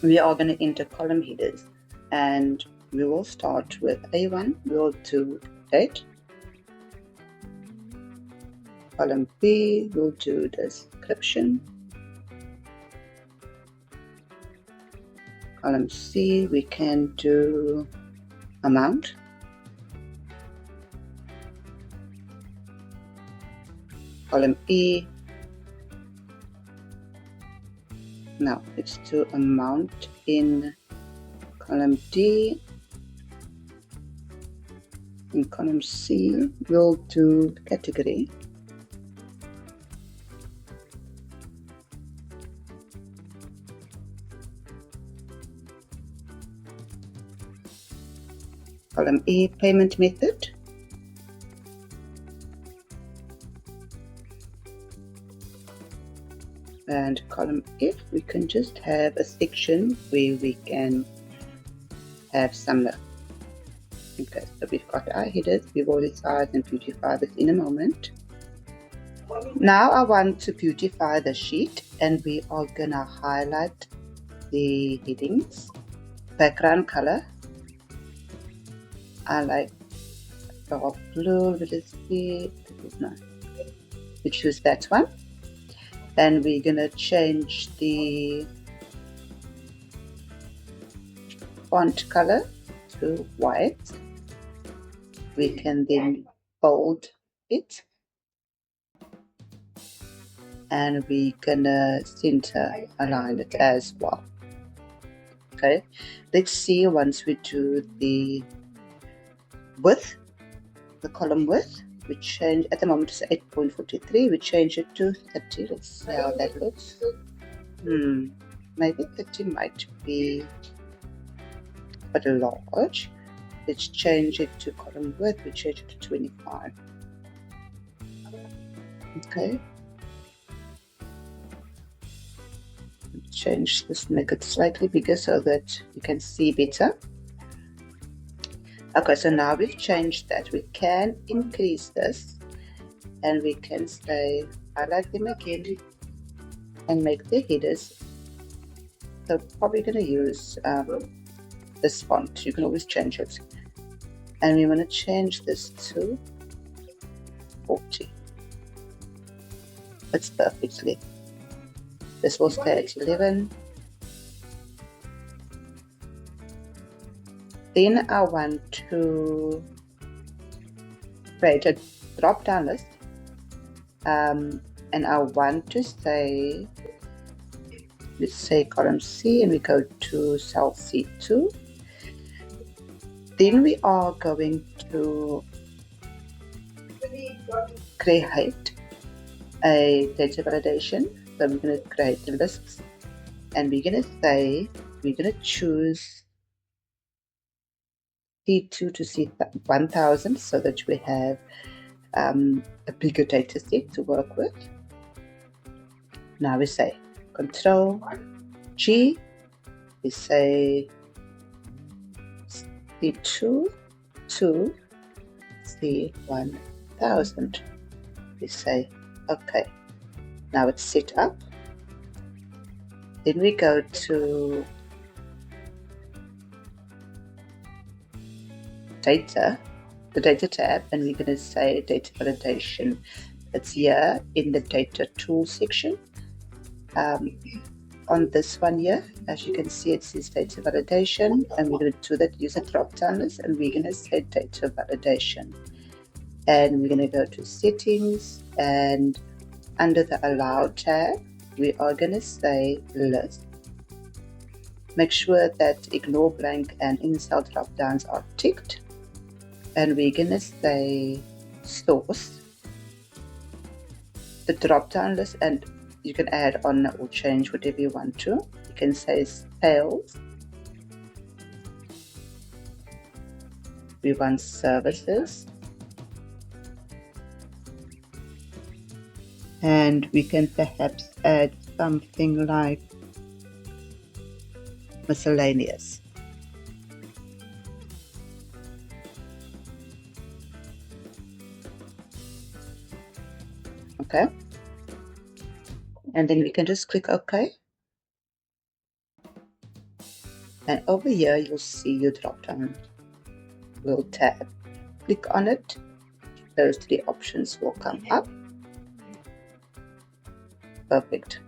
we are going to enter column headers, and we will start with A1. We'll do date. Column B, we'll do description. Column C, we can do amount. Column E, now let's do amount in column D. In column C, we'll do category. Column E, payment method. And column F, we can just have a section where we can have some. Okay, so we've got our headers. We will resize and beautify this in a moment. Now I want to beautify the sheet, and we are gonna highlight the headings. Background color, I like dark blue. Let us see. We choose that one, and we're gonna change the font color to white. We can then bold it, and we're gonna center align it as well. Okay, let's see once we do the width, the column width, we change at the moment it's 8.43, we change it to 30. Let's see how that looks. Maybe 30 might be a bit large. Let's change it to column width, we change it to 25. Okay, change this, make it slightly bigger so that you can see better. Okay, so now we've changed that. We can increase this, and we can say highlight them again and make the headers. So probably going to use this font. You can always change it, and we want to change this to 40. It's perfectly. This will stay at 11. Then I want to create a drop-down list, and I want to say, let's say column C, and we go to cell C2. Then we are going to create a data validation. So we're going to create the lists, and we're going to say, we're going to choose C2 to C1000 so that we have a bigger data set to work with. Now we say Control G, we say C2 to C1000. We say OK. Now it's set up. Then we go to data, the data tab, and we're going to say data validation. It's here in the data tool section. On this one here, as you can see, it says data validation, and we're going to do that, use a drop down list, and we're going to say data validation. And we're going to go to settings, and under the allow tab, we are going to say list. Make sure that ignore blank and in-cell drop downs are ticked. And we're going to say source, the drop down list, and you can add on or change whatever you want to. You can say sales. We want services. And we can perhaps add something like miscellaneous. Okay, and then we can just click OK. And over here, you'll see your drop down little tab. Click on it. Those three options will come up. Perfect.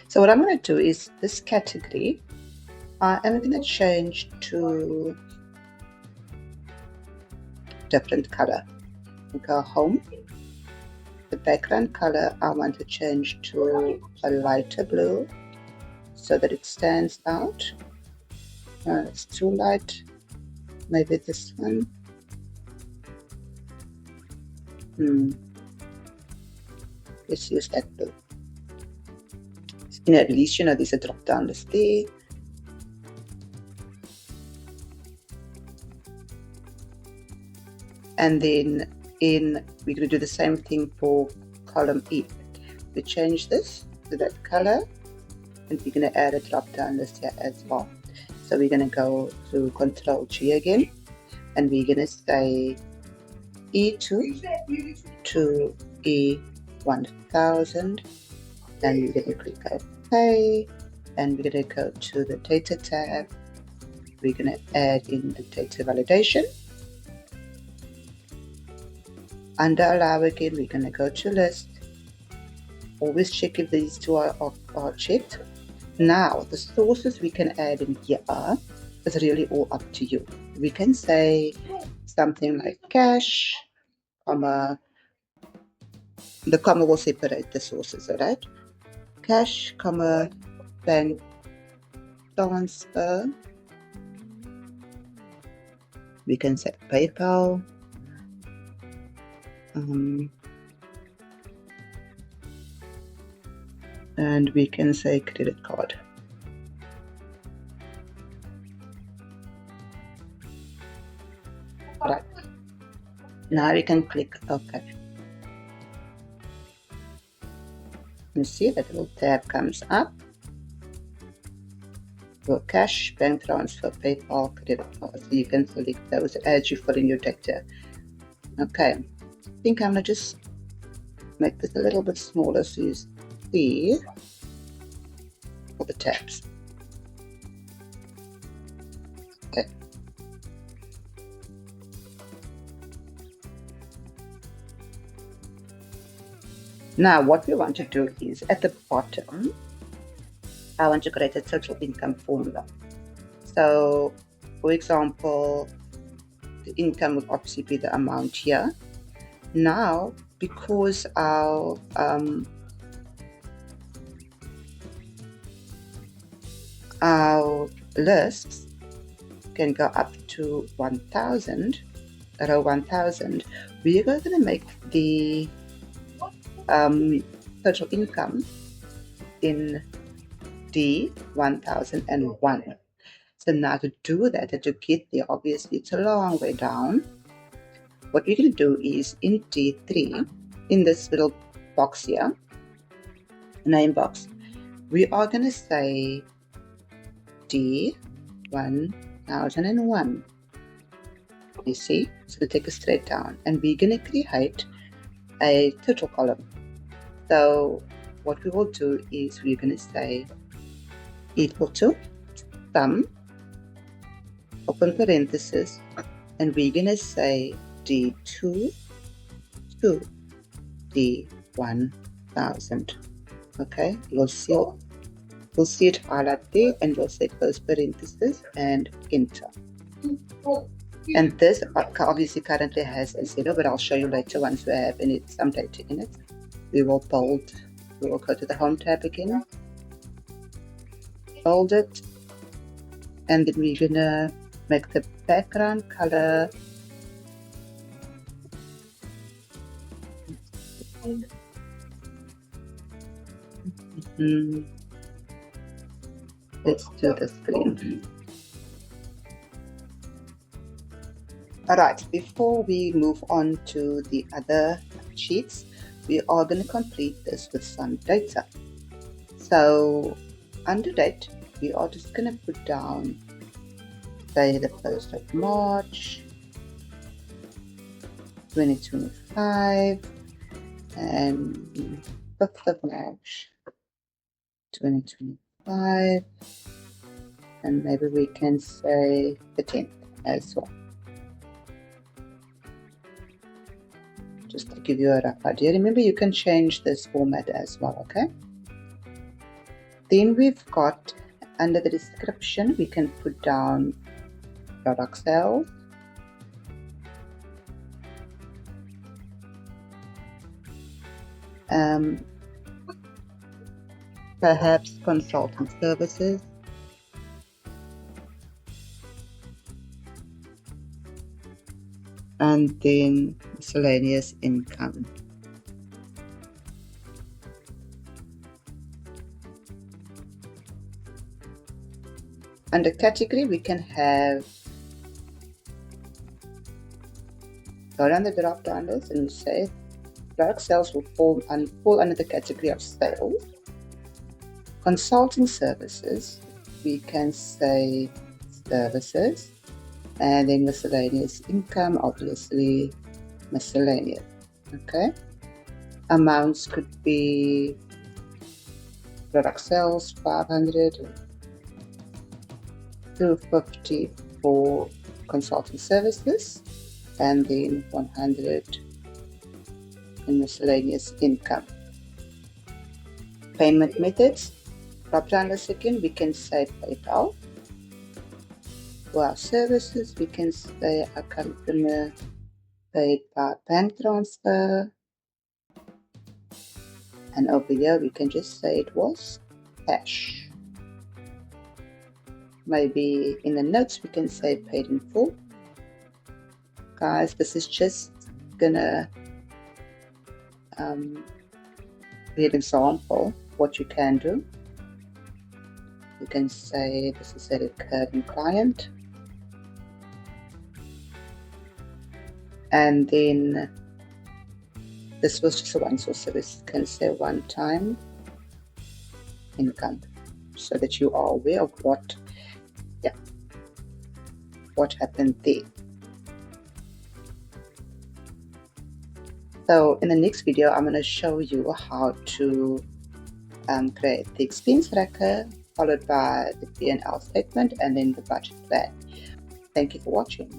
So what I'm going to do is this category, I'm going to change to different color. Go home. The background color I want to change to a lighter blue so that it stands out. It's too light. Maybe this one. Let's use that blue. At least you know there's a drop down list there. And then we're going to do the same thing for column E. We change this to that color, and we're going to add a drop down list here as well. So we're going to go to Control G again, and we're going to say E2 to E1000, and we're going to click OK, and we're going to go to the data tab. We're going to add in the data validation. Under allow again, we're going to go to list. Always check if these two are checked. Now the sources we can add in here is really all up to you. We can say something like cash, comma, the comma will separate the sources, all right? Cash, comma, bank transfer. We can say PayPal. And we can say credit card. Right. Now we can click OK. You see that little tab comes up. For cash, bank transfer, PayPal, credit card. So you can select those as you fill in your data. Okay. I think I'm going to just make this a little bit smaller so you see all the tabs. Okay. Now what we want to do is at the bottom, I want to create a total income formula. So for example, the income would obviously be the amount here. Now, because our lists can go up to 1000, row 1000, we are going to make the total income in D1001. So now to do that and to get there, obviously it's a long way down. What we're going to do is in D3, in this little box here, name box, we are going to say D1001. You see, it's going to take us straight down, and we're going to create a total column. So what we will do is we're going to say equal to sum, open parenthesis, and we're going to say D2 to D1000. Okay, you'll see it highlight there, and you'll say close parenthesis and enter. And this obviously currently has a 0, but I'll show you later once we have some data in it. We will bold. We will go to the home tab again, bold it, and then we're gonna make the background color let's do the screen. Alright, before we move on to the other sheets, we are going to complete this with some data. So under date, we are just going to put down, say, the 1st of March 2025 and 5th of March 2025. 5, and maybe we can say the 10th as well. Just to give you a rough idea. Remember, you can change this format as well, okay? Then we've got, under the description, we can put down product sales, perhaps consulting services, and then miscellaneous income. Under category, we can have, go down the drop down list and we say product sales will fall under the category of sales. Consulting services, we can say services, and then miscellaneous income, obviously miscellaneous. Okay, amounts could be product sales 500, 250 for consulting services, and then 100 in miscellaneous income. Payment methods, drop down list again, we can say PayPal. For our services, we can say our customer paid by bank transfer, and over here we can just say it was cash. Maybe in the notes we can say paid in full. Guys, this is just gonna be an example what you can do. You can say this is a recurring client, and then this was just a one-source service. You can say one-time income, so that you are aware of what happened there. So in the next video, I'm going to show you how to create the expense tracker, followed by the P&L statement, and then the budget plan. Thank you for watching.